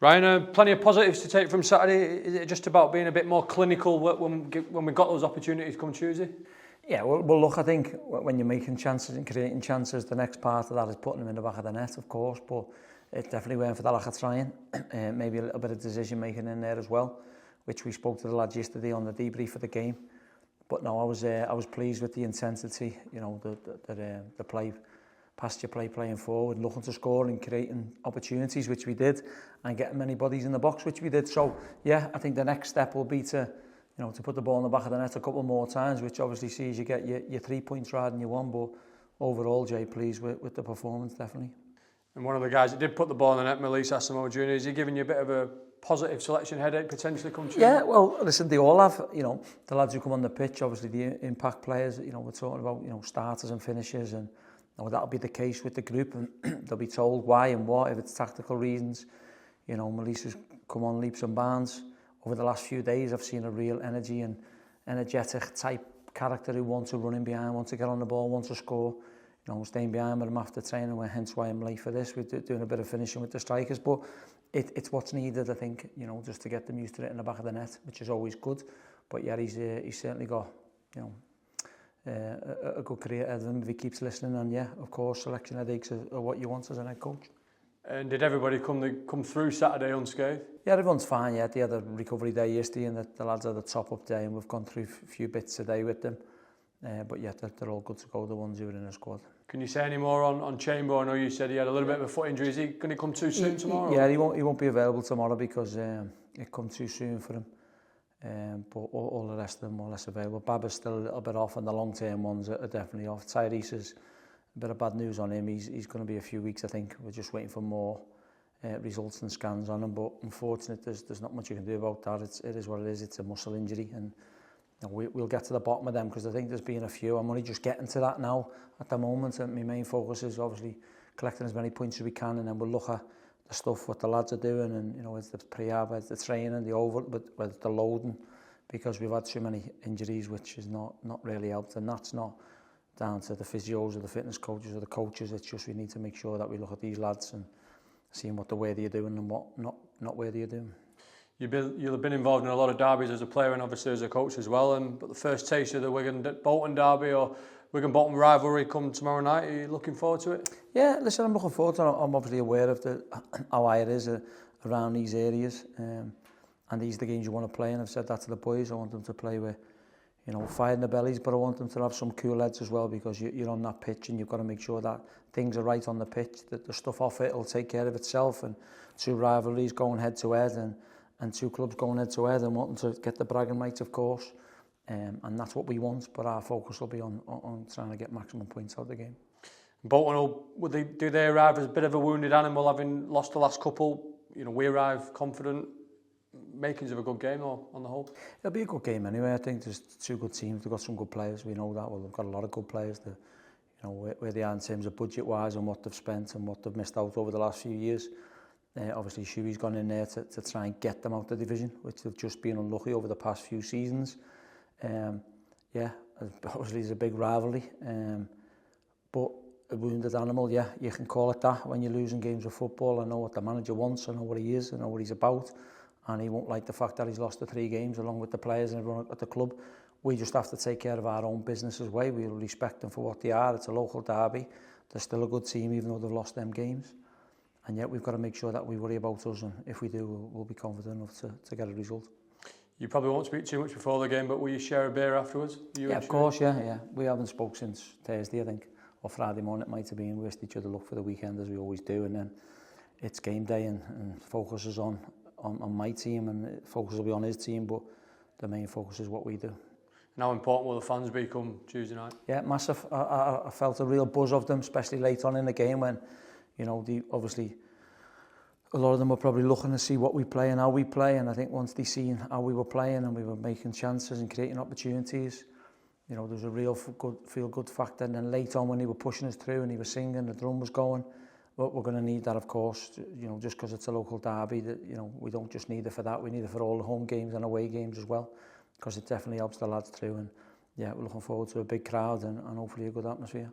Ryan, plenty of positives to take from Saturday. Is it just about being a bit more clinical when we got those opportunities come Tuesday? Yeah, well, look, I think when you're making chances and creating chances, the next part of that is putting them in the back of the net, of course, but it definitely went for the lack of trying. Maybe a little bit of decision making in there as well, which we spoke to the lads yesterday on the debrief of the game. But no, I was pleased with the intensity, you know, the play, past your playing forward, looking to score and creating opportunities, which we did, and getting many bodies in the box, which we did. So yeah, I think the next step will be to put the ball in the back of the net a couple more times, which obviously sees you get your 3 points rather than your one. But overall, Jay, pleased with the performance, definitely. And one of the guys that did put the ball in the net, Melise Asamoah Jr., is he giving you a bit of a positive selection headache potentially come Tuesday? Yeah, well, listen, they all have, the lads who come on the pitch, obviously the impact players, we're talking about, starters and finishers, and that'll be the case with the group, and they'll be told why and what, if it's tactical reasons. Melise has come on leaps and bounds. Over the last few days, I've seen a real energy and energetic type character who wants to run in behind, wants to get on the ball, wants to score. Staying behind with him after training, hence why I'm late for this. We're doing a bit of finishing with the strikers, but it's what's needed, I think, just to get them used to it in the back of the net, which is always good. But yeah, he's certainly got, a good career ahead of him if he keeps listening. And yeah, of course, selection headaches are what you want as a head coach. And did everybody come through Saturday unscathed? Yeah, everyone's fine. Yeah, they had a recovery day yesterday, and the lads had a top-up day, and we've gone through a few bits today with them. But yeah, they're all good to go, the ones who are in the squad. Can you say any more on Chamber? I know you said he had a little bit of a foot injury. Is he going to come too soon tomorrow? Yeah, he won't be available tomorrow because it come too soon for him. But all the rest of them more or less available. Baba's still a little bit off, and the long-term ones are definitely off. Tyrese is a bit of bad news on him. He's going to be a few weeks, I think. We're just waiting for more results and scans on him. But unfortunately, there's not much you can do about that. It is what it is. It's a muscle injury, and we'll get to the bottom of them, because I think there's been a few. I'm only just getting to that now at the moment, and my main focus is obviously collecting as many points as we can, and then we'll look at the stuff what the lads are doing, and it's the pre-ab, it's the training, with the loading, because we've had too many injuries, which is not really helped, and that's not down to the physios or the fitness coaches or the coaches. It's just we need to make sure that we look at these lads and seeing what the way they're doing and what not where they're doing. You'll have been involved in a lot of derbies as a player and obviously as a coach as well. But the first taste of the Wigan-Bolton derby or Wigan-Bolton rivalry come tomorrow night. Are you looking forward to it? Yeah, listen, I'm looking forward to it. I'm obviously aware of how high it is around these areas. And these are the games you want to play. And I've said that to the boys. I want them to play with, fire in the bellies, but I want them to have some cool heads as well, because you're on that pitch and you've got to make sure that things are right on the pitch, that the stuff off it will take care of itself. And two rivalries going head to head, and two clubs going head to head and wanting to get the bragging rights, of course. And that's what we want, but our focus will be on trying to get maximum points out of the game. Bolton, do they arrive as a bit of a wounded animal, having lost the last couple? We arrive confident, makings of a good game, or on the whole? It'll be a good game anyway. I think there's two good teams. They've got some good players. We know that. Well, they've got a lot of good players. Where they are in terms of budget-wise and what they've spent and what they've missed out over the last few years. Obviously, Shuey's gone in there to try and get them out of the division, which they've just been unlucky over the past few seasons. Yeah, obviously it's a big rivalry, but a wounded animal, yeah, you can call it that when you're losing games of football. I know what the manager wants, I know what he is, I know what he's about, and he won't like the fact that he's lost the 3 games along with the players and everyone at the club. We just have to take care of our own business as well. We'll respect them for what they are. It's a local derby. They're still a good team, even though they've lost them games. And yet we've got to make sure that we worry about us, and if we do, we'll be confident enough to get a result. You probably won't speak too much before the game, but will you share a beer afterwards? Yeah, of course, yeah. We haven't spoke since Thursday, I think, or Friday morning it might have been. We wished each other luck for the weekend, as we always do, and then it's game day, and focus is on my team, and focus will be on his team, but the main focus is what we do. And how important will the fans be come Tuesday night? Yeah, massive. I felt a real buzz of them, especially late on in the game when, obviously a lot of them were probably looking to see what we play and how we play, and I think once they seen how we were playing and we were making chances and creating opportunities, there's a real feel-good factor. And then late on when he were pushing us through and he was singing, the drum was going, we're going to need that, of course, just because it's a local derby, that we don't just need it for that, we need it for all the home games and away games as well, because it definitely helps the lads through. And yeah, we're looking forward to a big crowd and hopefully a good atmosphere.